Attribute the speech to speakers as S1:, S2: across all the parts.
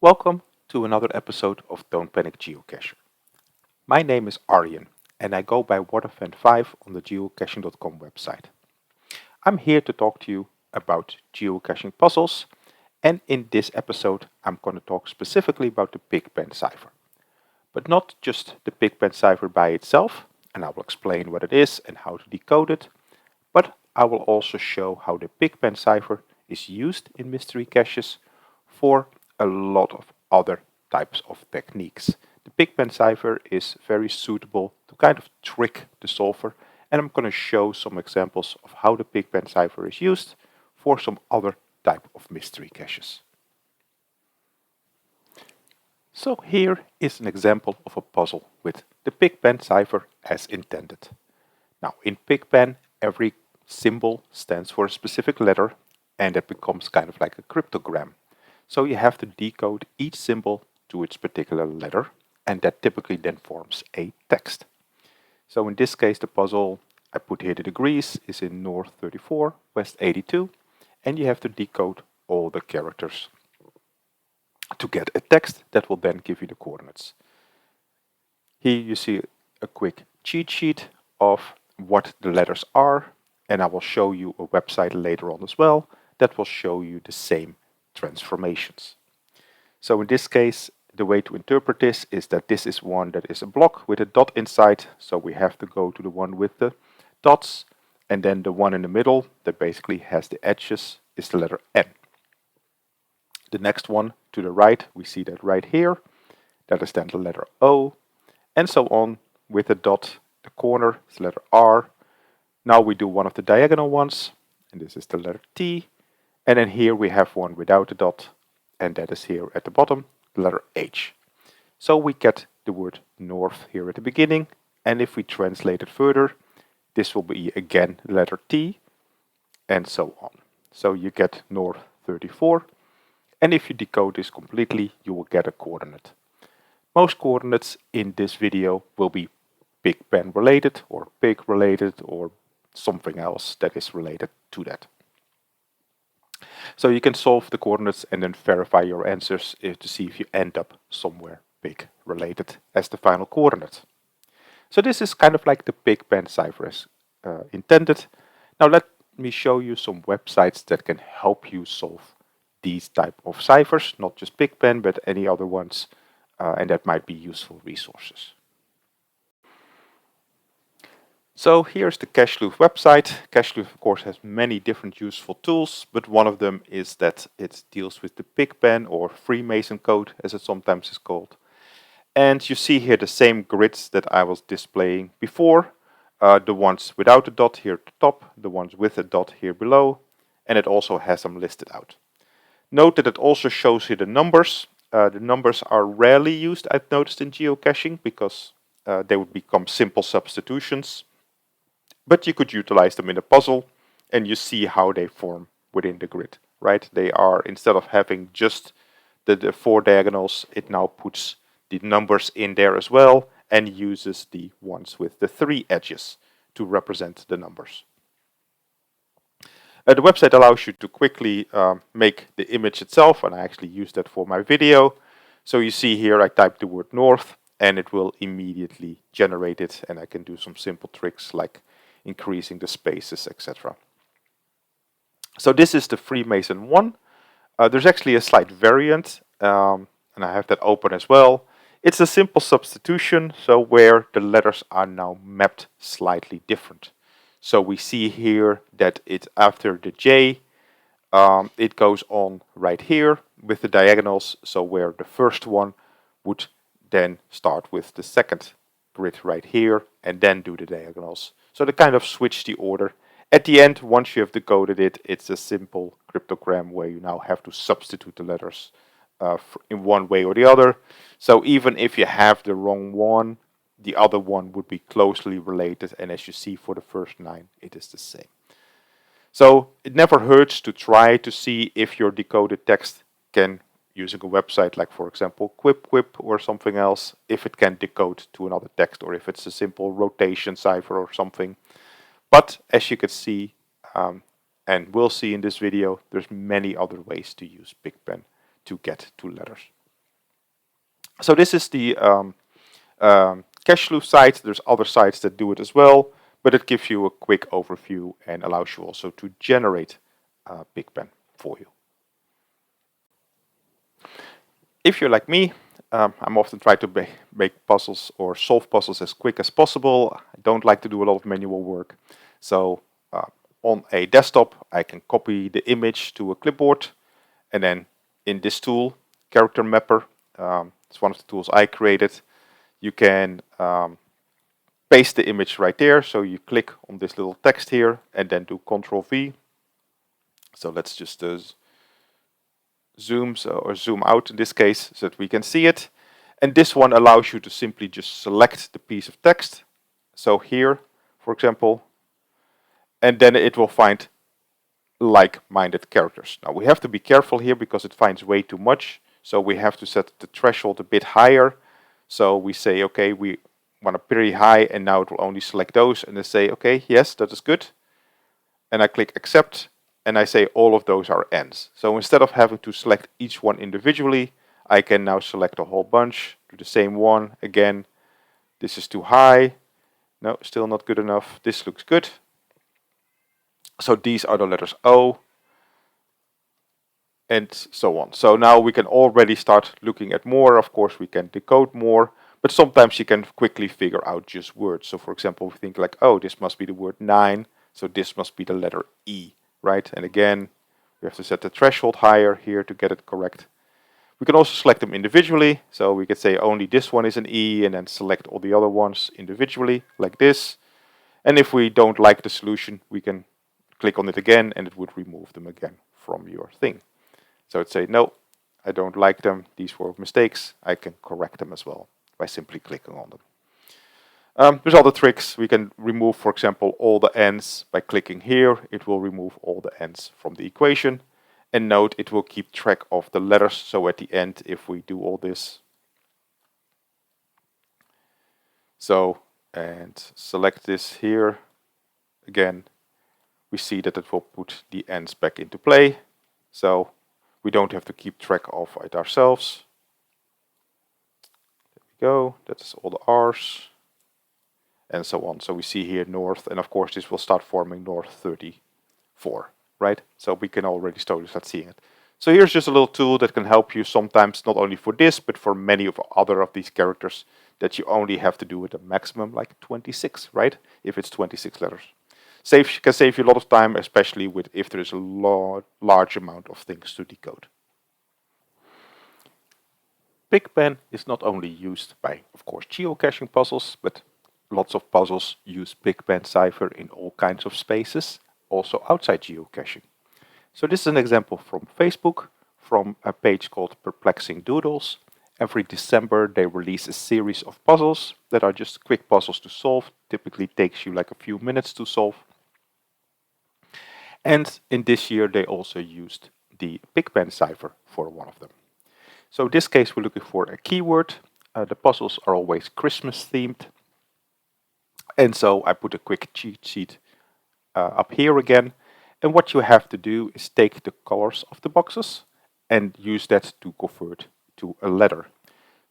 S1: Welcome to another episode of Don't Panic Geocacher. My name is Arjen and I go by Waterfan5 on the geocaching.com website. I'm here to talk to you about geocaching puzzles, and in this episode I'm going to talk specifically about the Pigpen Cipher. But not just the Pigpen Cipher by itself, and I will explain what it is and how to decode it, but I will also show how the Pigpen Cipher is used in mystery caches for a lot of other types of techniques. The Pigpen Cipher is very suitable to kind of trick the solver, and I'm going to show some examples of how the Pigpen Cipher is used for some other type of mystery caches. So here is an example of a puzzle with the Pigpen Cipher as intended. Now in Pigpen, every symbol stands for a specific letter, and it becomes kind of like a cryptogram. So you have to decode each symbol to its particular letter, and that typically then forms a text. So in this case, the puzzle I put here, the degrees, is in north 34, west 82, and you have to decode all the characters to get a text that will then give you the coordinates. Here you see a quick cheat sheet of what the letters are, and I will show you a website later on as well that will show you the same transformations. So in this case, the way to interpret this is that this is one that is a block with a dot inside, so we have to go to the one with the dots, and then the one in the middle that basically has the edges is the letter N. The next one to the right, we see that right here, that is then the letter O, and so on with the dot. The corner is the letter R. Now we do one of the diagonal ones, and this is the letter T. And then here we have one without a dot, and that is here at the bottom, the letter H. So we get the word north here at the beginning, and if we translate it further, this will be again the letter T, and so on. So you get north 34, and if you decode this completely, you will get a coordinate. Most coordinates in this video will be Pigpen related, or pig related, or something else that is related to that. So you can solve the coordinates and then verify your answers to see if you end up somewhere pig related as the final coordinate. So this is kind of like the Pigpen Cipher as intended. Now let me show you some websites that can help you solve these type of ciphers, not just Pigpen but any other ones, and that might be useful resources. So here's the Cachesleuth website. Cachesleuth of course has many different useful tools, but one of them is that it deals with the Pigpen or Freemason code as it sometimes is called. And you see here the same grids that I was displaying before. The ones without a dot here at the top, the ones with a dot here below, and it also has them listed out. Note that it also shows here the numbers. The numbers are rarely used, I've noticed, in geocaching because they would become simple substitutions. But you could utilize them in a puzzle, and you see how they form within the grid, right? They are, instead of having just the four diagonals, it now puts the numbers in there as well and uses the ones with the three edges to represent the numbers. The website allows you to quickly make the image itself, and I actually use that for my video. So you see here I type the word north, and it will immediately generate it, and I can do some simple tricks like increasing the spaces, etc. So this is the Freemason one. There's actually a slight variant, and I have that open as well. It's a simple substitution, so where the letters are now mapped slightly different. So we see here that it after the J, it goes on right here with the diagonals, so where the first one would then start with the second grid right here and then do the diagonals. So they kind of switch the order. At the end, once you have decoded it, it's a simple cryptogram where you now have to substitute the letters in one way or the other. So even if you have the wrong one, the other one would be closely related, and as you see for the first 9, it is the same. So it never hurts to try to see if your decoded text can, using a website like for example Quip or something else, if it can decode to another text or if it's a simple rotation cipher or something. But as you can see, and we'll see in this video, there's many other ways to use Pigpen to get to letters. So this is the cache loop site. There's other sites that do it as well, but it gives you a quick overview and allows you also to generate Pigpen for you. If you're like me, I'm often trying to make puzzles or solve puzzles as quick as possible. I don't like to do a lot of manual work. So on a desktop, I can copy the image to a clipboard, and then in this tool, Character Mapper, it's one of the tools I created, you can paste the image right there. So you click on this little text here and then do Control V. So let's just zoom or zoom out in this case so that we can see it. And this one allows you to simply just select the piece of text. So here, for example, and then it will find like-minded characters. Now we have to be careful here because it finds way too much. So we have to set the threshold a bit higher. So we say, okay, we want it pretty high, and now it will only select those, and then say, okay, yes, that is good. And I click accept, and I say all of those are ends. So instead of having to select each one individually, I can now select a whole bunch, do the same one again. This is too high. No, still not good enough. This looks good. So these are the letters O, and so on. So now we can already start looking at more. Of course, we can decode more, but sometimes you can quickly figure out just words. So for example, we think like, oh, this must be the word 9, so this must be the letter E, right? And again, we have to set the threshold higher here to get it correct. We can also select them individually, so we could say only this one is an E, and then select all the other ones individually, like this. And if we don't like the solution, we can click on it again, and it would remove them again from your thing. So it'd say, no, I don't like them, these were mistakes. I can correct them as well by simply clicking on them. There's other tricks. We can remove, for example, all the ends by clicking here. It will remove all the ends from the equation. And note, it will keep track of the letters. So at the end, if we do all this, so, and select this here, again, we see that it will put the ends back into play. So we don't have to keep track of it ourselves. There we go, that's all the R's, and so on. So we see here north, and of course this will start forming north 34, right? So we can already start seeing it. So here's just a little tool that can help you sometimes, not only for this, but for many of other of these characters that you only have to do with a maximum like 26, right? If it's 26 letters. Can save you a lot of time, especially if there is a large amount of things to decode. Pigpen is not only used by, of course, geocaching puzzles, but lots of puzzles use Pigpen Cipher in all kinds of spaces, also outside geocaching. So this is an example from Facebook, from a page called Perplexing Doodles. Every December they release a series of puzzles that are just quick puzzles to solve. Typically takes you like a few minutes to solve. And in this year they also used the Pigpen Cipher for one of them. So in this case we're looking for a keyword. The puzzles are always Christmas themed. And so I put a quick cheat sheet up here again. And what you have to do is take the colors of the boxes and use that to convert to a letter.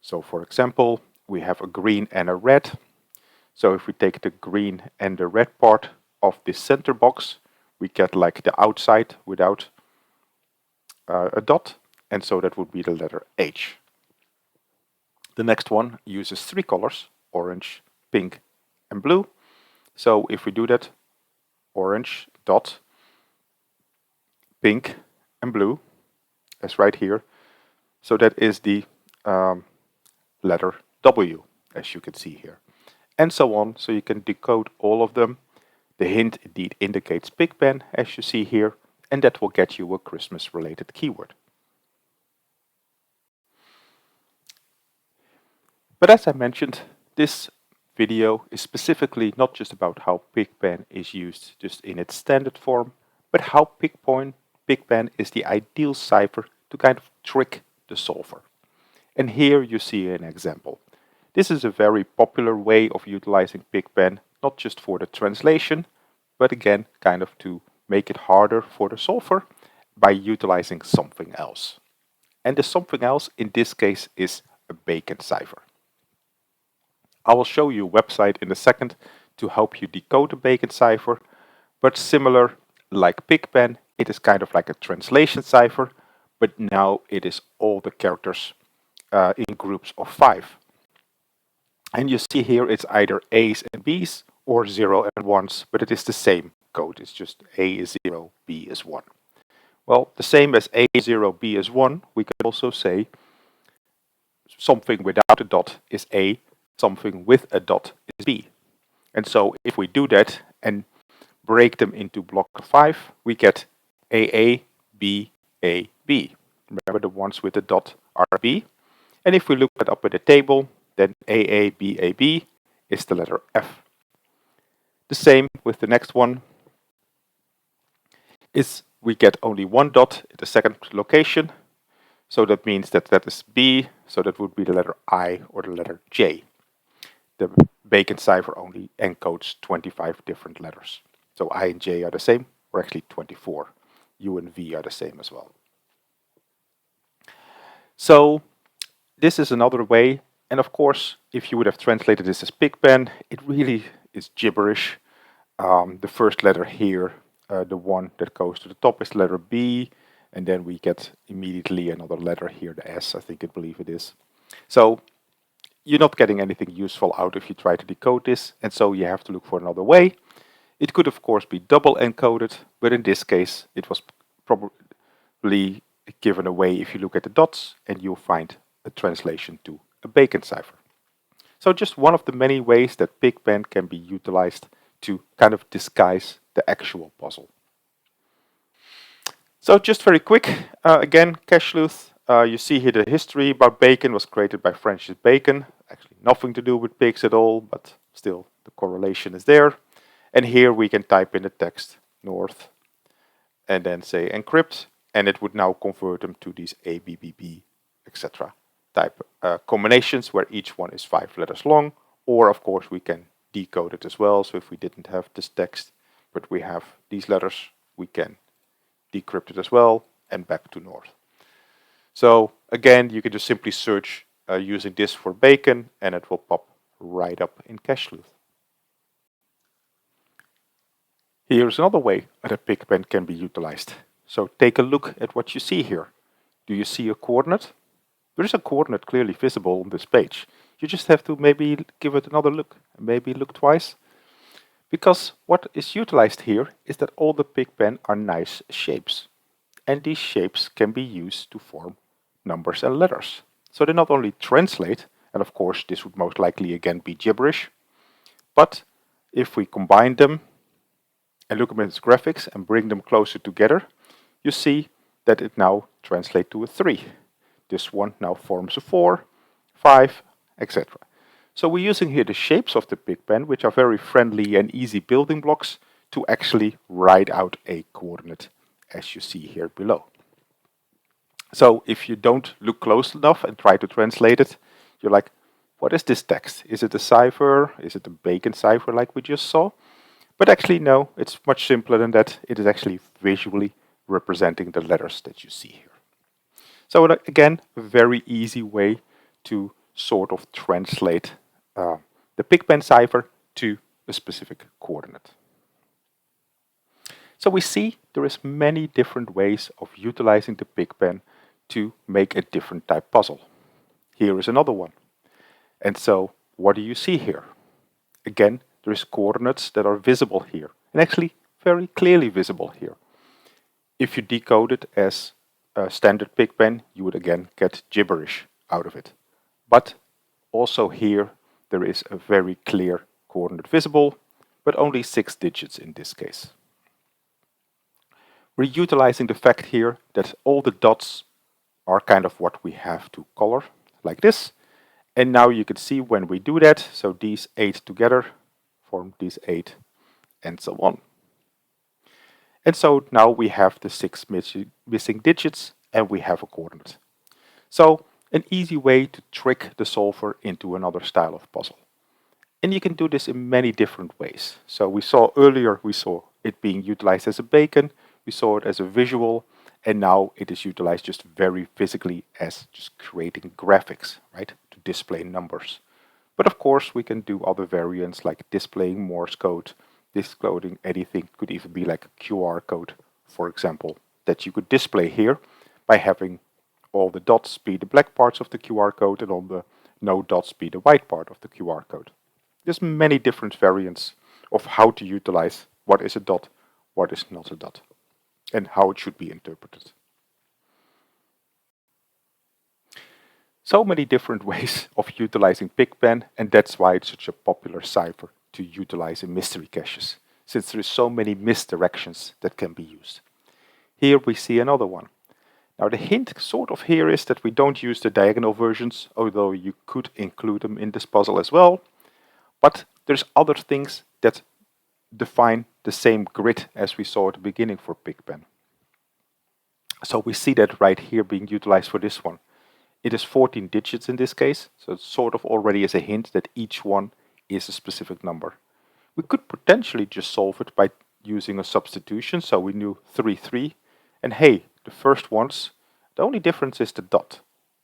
S1: So for example, we have a green and a red. So if we take the green and the red part of this center box, we get like the outside without a dot, and so that would be the letter H. The next one uses 3 colors, orange, pink and blue. So if we do that, orange, dot, pink and blue, as right here. So that is the letter W, as you can see here. And so on, so you can decode all of them. The hint indeed indicates Pigpen, as you see here, and that will get you a Christmas-related keyword. But as I mentioned, this video is specifically not just about how Pigpen is used just in its standard form, but how Pigpen is the ideal cipher to kind of trick the solver. And here you see an example. This is a very popular way of utilizing Pigpen, not just for the translation, but again, kind of to make it harder for the solver by utilizing something else. And the something else in this case is a a Pigpen cipher. I will show you a website in a second to help you decode a Pigpen cipher, but similar like Pigpen, it is kind of like a translation cipher, but now it is all the characters in groups of 5. And you see here it's either A's and B's or 0 and 1s, but it is the same code. It's just A is 0, B is 1. Well, the same as A is 0, B is 1, we can also say something without a dot is A, something with a dot is B. And so if we do that and break them into block of 5, we get AA, B, A, B. Remember the ones with the dot are B. And if we look that up in the table, then AA, B, A, B is the letter F. The same with the next one is we get only one dot at the second location. So that means that that is B, so that would be the letter I or the letter J. The Pigpen cipher only encodes 25 different letters. So I and J are the same, or actually 24. U and V are the same as well. So this is another way, and of course, if you would have translated this as Pigpen, it really is gibberish. The first letter here, the one that goes to the top, is the letter B, and then we get immediately another letter here, the S, I believe it is. So you're not getting anything useful out if you try to decode this, and so you have to look for another way. It could of course be double encoded, but in this case it was probably given away if you look at the dots and you'll find a translation to a Pigpen cipher. So just one of the many ways that Pigpen can be utilized to kind of disguise the actual puzzle. So just very quick, again, cache sleuth. You see here the history about Bacon was created by Francis Bacon. Actually nothing to do with pigs at all, but still the correlation is there. And here we can type in the text north and then say encrypt, and it would now convert them to these ABBB, etc. type combinations where each one is 5 letters long, or of course we can decode it as well. So if we didn't have this text, but we have these letters, we can decrypt it as well and back to north. So again, you can just simply search using this for Bacon and it will pop right up in cache sleuth. Here's another way that a Pigpen can be utilized. So take a look at what you see here. Do you see a coordinate? There is a coordinate clearly visible on this page. You just have to maybe give it another look, maybe look twice. Because what is utilized here is that all the Pigpen are nice shapes. And these shapes can be used to form numbers and letters. So they not only translate, and of course this would most likely again be gibberish, but if we combine them and look at its graphics and bring them closer together, you see that it now translates to a 3. This one now forms a 4, 5, etc. So we're using here the shapes of the Pigpen, which are very friendly and easy building blocks, to actually write out a coordinate, as you see here below. So if you don't look close enough and try to translate it, you're like, what is this text? Is it a cipher? Is it a Pigpen cipher like we just saw? But actually no, it's much simpler than that. It is actually visually representing the letters that you see here. So again, a very easy way to sort of translate the Pigpen cipher to a specific coordinate. So we see there is many different ways of utilizing the Pigpen to make a different type puzzle. Here is another one. And so what do you see here? Again, there is coordinates that are visible here, and actually very clearly visible here. If you decode it as a standard Pigpen, you would again get gibberish out of it. But also here there is a very clear coordinate visible, but only 6 digits in this case. We're utilizing the fact here that all the dots are kind of what we have to color, like this. And now you can see when we do that, so these 8 together form these 8 and so on. And so now we have the 6 missing digits and we have a coordinate. So an easy way to trick the solver into another style of puzzle. And you can do this in many different ways. So we saw earlier, we saw it being utilized as a Bacon, we saw it as a visual, and now it is utilized just very physically as just creating graphics, right? display numbers. But of course we can do other variants like displaying Morse code, displaying anything. Could even be like a QR code, for example, that you could display here by having all the dots be the black parts of the QR code and all the no dots be the white part of the QR code. There's many different variants of how to utilize what is a dot, what is not a dot, and how it should be interpreted. So many different ways of utilizing Pigpen, and that's why it's such a popular cipher to utilize in mystery caches, since there is so many misdirections that can be used. Here we see another one. Now the hint sort of here is that we don't use the diagonal versions, although you could include them in this puzzle as well. But there's other things that define the same grid as we saw at the beginning for Pigpen. So we see that right here being utilized for this one. It is 14 digits in this case, so it sort of already is a hint that each one is a specific number. We could potentially just solve it by using a substitution, so we knew 3, 3, and hey, the first ones, the only difference is the dot.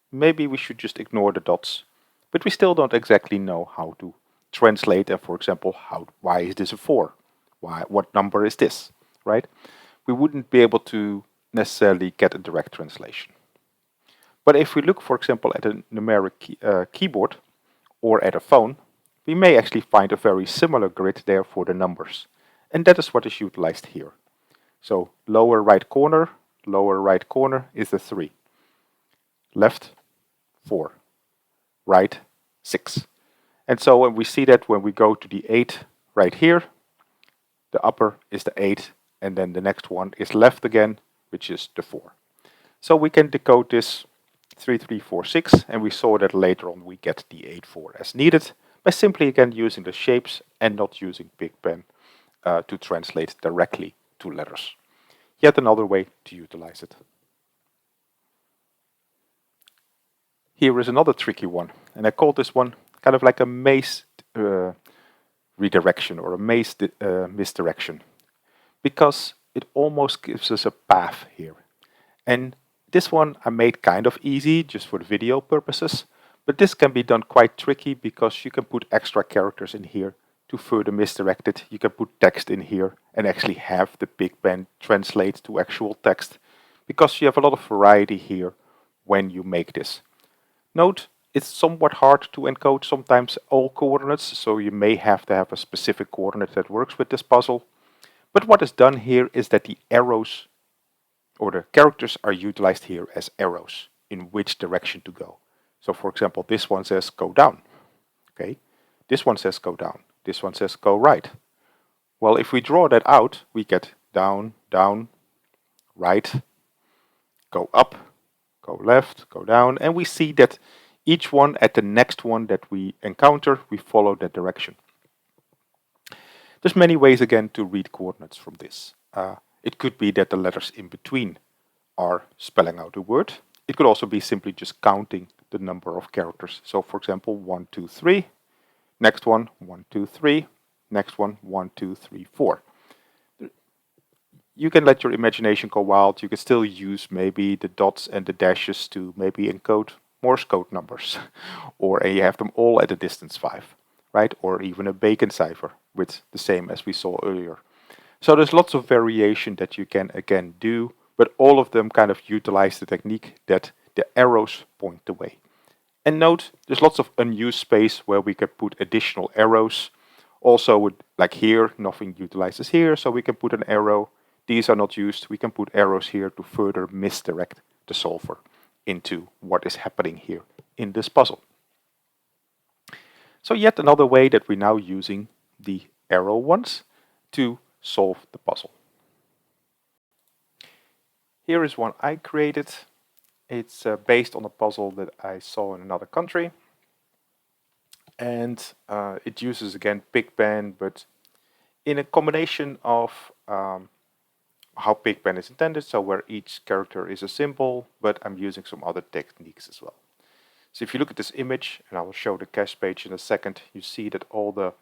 S1: Maybe we should just ignore the dots, but we still don't exactly know how to translate, and for example, why is this a 4? What number is this, right? We wouldn't be able to necessarily get a direct translation. But if we look, for example, at a numeric keyboard or at a phone, we may actually find a very similar grid there for the numbers. And that is what is utilized here. So lower right corner is the 3. Left, 4. Right, 6. And so when we see that when we go to the 8 right here, the upper is the 8, and then the next one is left again, which is the 4. So we can decode this 3, 3, 4, 6, and we saw that later on we get the 8, 4 as needed by simply again using the shapes and not using Pigpen to translate directly to letters. Yet another way to utilize it. Here is another tricky one, and I call this one kind of like a maze redirection or a maze misdirection, because it almost gives us a path here. And this one I made kind of easy just for the video purposes, but this can be done quite tricky because you can put extra characters in here to further misdirect it. You can put text in here and actually have the Pigpen translate to actual text, because you have a lot of variety here when you make this. Note, it's somewhat hard to encode sometimes all coordinates, so you may have to have a specific coordinate that works with this puzzle. But what is done here is that the arrows or the characters are utilized here as arrows in which direction to go. So for example, this one says go down. Okay, this one says go down. This one says go right. Well, if we draw that out, we get down, down, right, go up, go left, go down, and we see that each one at the next one that we encounter, we follow that direction. There's many ways again to read coordinates from this. It could be that the letters in between are spelling out a word. It could also be simply just counting the number of characters. So for example, 1, 2, 3, next one, 1, 2, 3, next one, 1, 2, 3, 4. You can let your imagination go wild. You can still use maybe the dots and the dashes to maybe encode Morse code numbers, or you have them all at a distance 5, right? Or even a Pigpen Cipher with the same as we saw earlier. So there's lots of variation that you can again do, but all of them kind of utilize the technique that the arrows point the way. And note, there's lots of unused space where we can put additional arrows. Also, like here, nothing utilizes here, so we can put an arrow. These are not used. We can put arrows here to further misdirect the solver into what is happening here in this puzzle. So yet another way that we're now using the arrow ones to solve the puzzle. Here is one I created. It's based on a puzzle that I saw in another country. And it uses again Pigpen, but in a combination of how Pigpen is intended, so where each character is a symbol, but I'm using some other techniques as well. So if you look at this image, and I will show the cache page in a second, you see that all the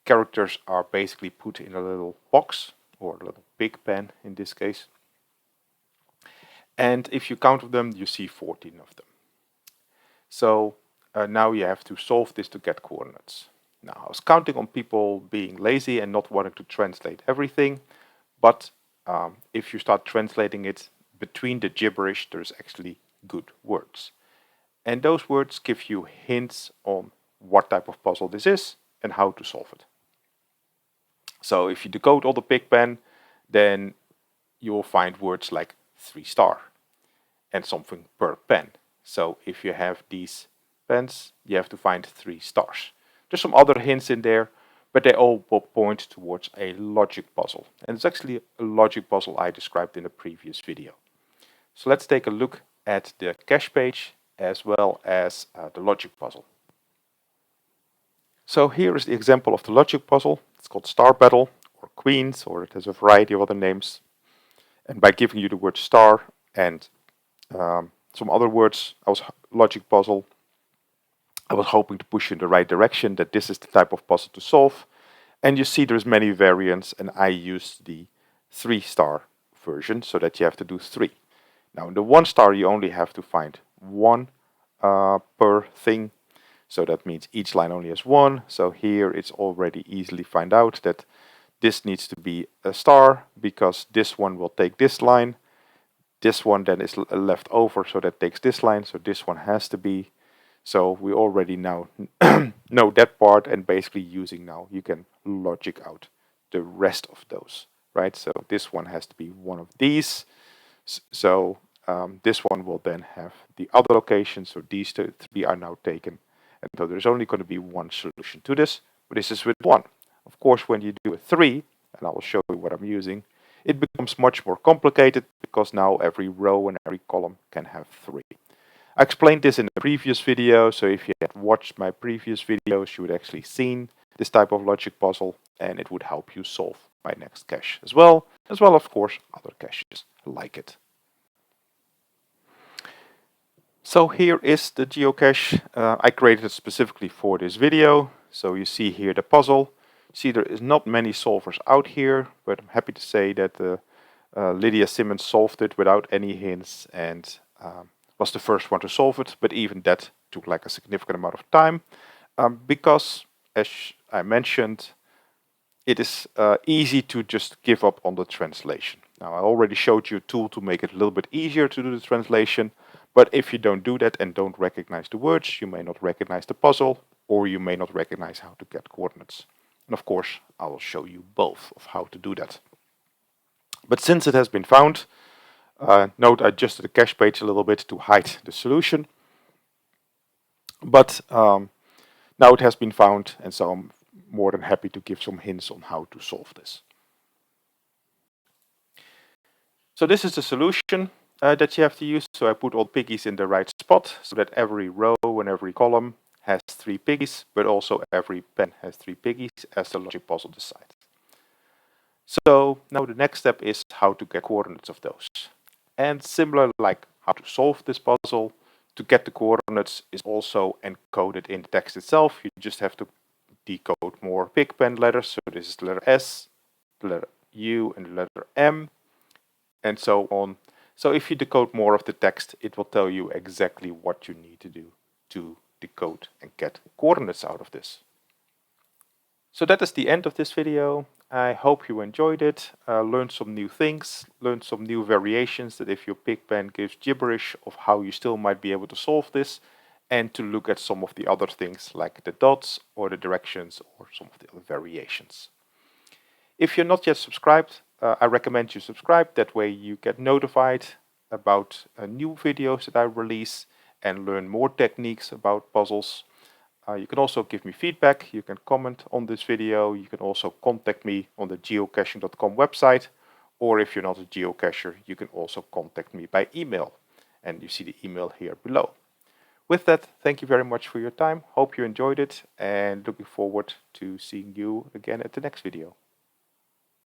S1: characters are basically put in a little box, or a little Pigpen in this case. And if you count them, you see 14 of them. So now you have to solve this to get coordinates. Now, I was counting on people being lazy and not wanting to translate everything, but if you start translating it between the gibberish, there's actually good words. And those words give you hints on what type of puzzle this is and how to solve it. So if you decode all the Pigpen, then you will find words like 3-star and something per pen. So if you have these pens, you have to find 3 stars. There's some other hints in there, but they all will point towards a logic puzzle. And it's actually a logic puzzle I described in a previous video. So let's take a look at the cache page as well as the logic puzzle. So here is the example of the logic puzzle. It's called Star Battle or Queens, or it has a variety of other names. And by giving you the word star and some other words, logic puzzle, I was hoping to push you in the right direction, that this is the type of puzzle to solve. And you see there's many variants, and I used the 3-star version so that you have to do 3. Now in the 1-star you only have to find 1 per thing. So that means each line only has 1. So here it's already easily find out that this needs to be a star because this one will take this line. This one then is left over, so that takes this line. So this one has to be. So we already now know that part, and basically using now you can logic out the rest of those, right? So this one has to be one of these. So this one will then have the other location. So these 3 are now taken. And so there's only going to be one solution to this, but this is with 1. Of course, when you do a 3, and I will show you what I'm using, it becomes much more complicated because now every row and every column can have 3. I explained this in a previous video, so if you had watched my previous videos, you would actually seen this type of logic puzzle, and it would help you solve my next cache as well of course other caches like it. So here is the geocache I created specifically for this video. So you see here the puzzle. See, there is not many solvers out here, but I'm happy to say that Lydia Simmons solved it without any hints and was the first one to solve it. But even that took like a significant amount of time because, as I mentioned, it is easy to just give up on the translation. Now, I already showed you a tool to make it a little bit easier to do the translation. But if you don't do that and don't recognize the words, you may not recognize the puzzle, or you may not recognize how to get coordinates. And of course, I will show you both of how to do that. But since it has been found, note I adjusted the cache page a little bit to hide the solution. But now it has been found, and so I'm more than happy to give some hints on how to solve this. So this is the solution that you have to use. So I put all piggies in the right spot so that every row and every column has 3 piggies, but also every pen has 3 piggies as the logic puzzle decides. So now the next step is how to get coordinates of those. And similar like how to solve this puzzle, to get the coordinates is also encoded in the text itself. You just have to decode more Pigpen letters. So this is the letter S, the letter U, and the letter M, and so on. So if you decode more of the text, it will tell you exactly what you need to do to decode and get coordinates out of this. So that is the end of this video. I hope you enjoyed it, learned some new things, learned some new variations that if your Pigpen gives gibberish of how you still might be able to solve this, and to look at some of the other things like the dots or the directions or some of the other variations. If you're not yet subscribed, I recommend you subscribe. That way you get notified about new videos that I release and learn more techniques about puzzles. You can also give me feedback. You can comment on this video. You can also contact me on the geocaching.com website. Or if you're not a geocacher, you can also contact me by email. And you see the email here below. With that, thank you very much for your time. Hope you enjoyed it and looking forward to seeing you again at the next video.